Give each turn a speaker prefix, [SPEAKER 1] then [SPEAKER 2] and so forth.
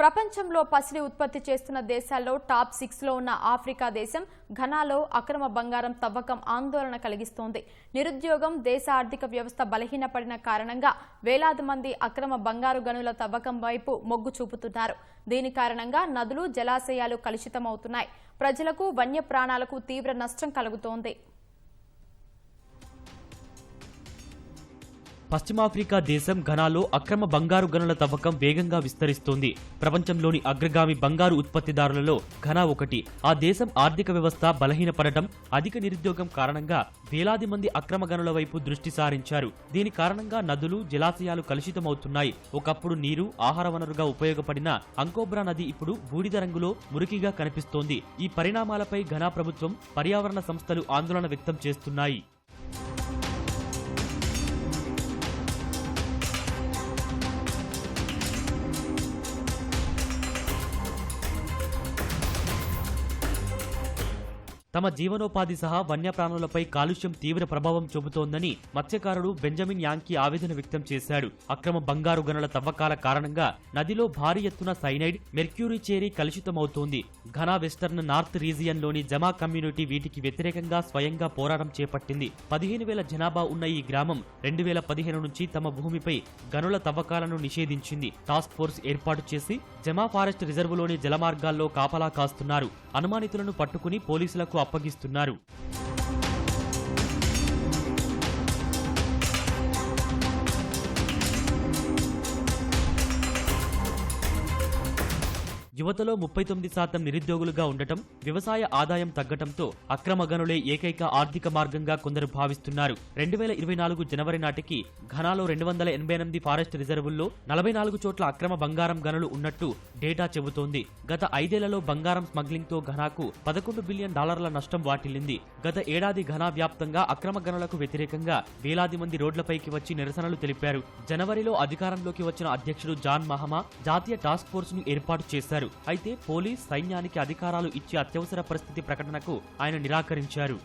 [SPEAKER 1] ప్రపంచంలో పసిడి ఉత్పత్తి చేస్తున్న దేశాల్లో టాప్ 6లో ఉన్న ఆఫ్రికా దేశం ఘనాలో అక్రమ బంగారం తవ్వకం ఆందోళన కలిగిస్తోంది. నిరుద్యోగం, దేశ ఆర్థిక వ్యవస్థ బలహీనపడిన కారణంగా వేలాది మంది అక్రమ బంగారు గనుల తవ్వకం వైపు మొగ్గు చూపుతున్నారు. దీని కారణంగా నదులు, జలాశయాలు కలుషితమవుతున్నాయి. ప్రజలకు, వన్యప్రాణాలకు తీవ్ర నష్టం కలుగుతోంది.
[SPEAKER 2] పశ్చిమాఫ్రికా దేశం ఘనాలో అక్రమ బంగారు గనుల తవ్వకం వేగంగా విస్తరిస్తోంది. ప్రపంచంలోని అగ్రగామి బంగారు ఉత్పత్తిదారులలో ఘనా ఒకటి. ఆ దేశం ఆర్థిక వ్యవస్థ బలహీనపడటం, అధిక నిరుద్యోగం కారణంగా వేలాది మంది అక్రమ గనుల వైపు దృష్టి సారించారు. దీని కారణంగా నదులు, జలాశయాలు కలుషితమవుతున్నాయి. ఒకప్పుడు నీరు, ఆహార వనరుగా ఉపయోగపడిన అంకోబ్రా నది ఇప్పుడు బూడిద రంగులో మురికిగా కనిపిస్తోంది. ఈ పరిణామాలపై ఘనా ప్రభుత్వం, పర్యావరణ సంస్థలు ఆందోళన వ్యక్తం చేస్తున్నాయి. తమ జీవనోపాధి సహా వన్యప్రాణులపై కాలుష్యం తీవ్ర ప్రభావం చూపుతోందని మత్స్యకారుడు బెంజమిన్ యాంకీ ఆవేదన వ్యక్తం చేశాడు. అక్రమ బంగారు గనుల తవ్వకాల కారణంగా నదిలో భారీ ఎత్తున సైనైడ్, మెర్క్యూరీ చేరి కలుషితమవుతోంది. ఘనా వెస్టర్న్ నార్త్ రీజియన్లోని జమా కమ్యూనిటీ వీటికి వ్యతిరేకంగా స్వయంగా పోరాటం చేపట్టింది. 15,000 జనాభా ఉన్న ఈ గ్రామం 2015 నుంచి తమ భూమిపై గనుల తవ్వకాలను నిషేధించింది. టాస్క్ ఫోర్స్ ఏర్పాటు చేసి జమా ఫారెస్ట్ రిజర్వులోని జలమార్గాల్లో కాపలా కాస్తున్నారు. అనుమానితులను పట్టుకుని పోలీసులకు అప్పగిస్తున్నారు. యువతలో 39% నిరుద్యోగులుగా ఉండటం, వ్యవసాయ ఆదాయం తగ్గటంతో అక్రమ గనులే ఏకైక ఆర్థిక మార్గంగా కొందరు భావిస్తున్నారు. 2024 జనవరి నాటికి ఘనాలో 288 ఫారెస్ట్ రిజర్వుల్లో 44 చోట్ల అక్రమ బంగారం గనులు ఉన్నట్టు డేటా చెబుతోంది. గత 5 ఏళ్లలో బంగారం స్మగ్లింగ్ తో ఘనాకు $11 బిలియన్ నష్టం వాటిల్లింది. గత ఏడాది ఘనా వ్యాప్తంగా అక్రమ గనులకు వ్యతిరేకంగా వేలాది మంది రోడ్లపైకి వచ్చి నిరసనలు తెలిపారు. జనవరిలో అధికారంలోకి వచ్చిన అధ్యక్షుడు జాన్ మహమా జాతీయ టాస్క్ ఫోర్స్ ను ఏర్పాటు చేశారు. అయితే పోలీస్, సైన్యానికి అధికారాలు ఇచ్చే అత్యవసర పరిస్థితి ప్రకటనకు ఆయన నిరాకరించారు.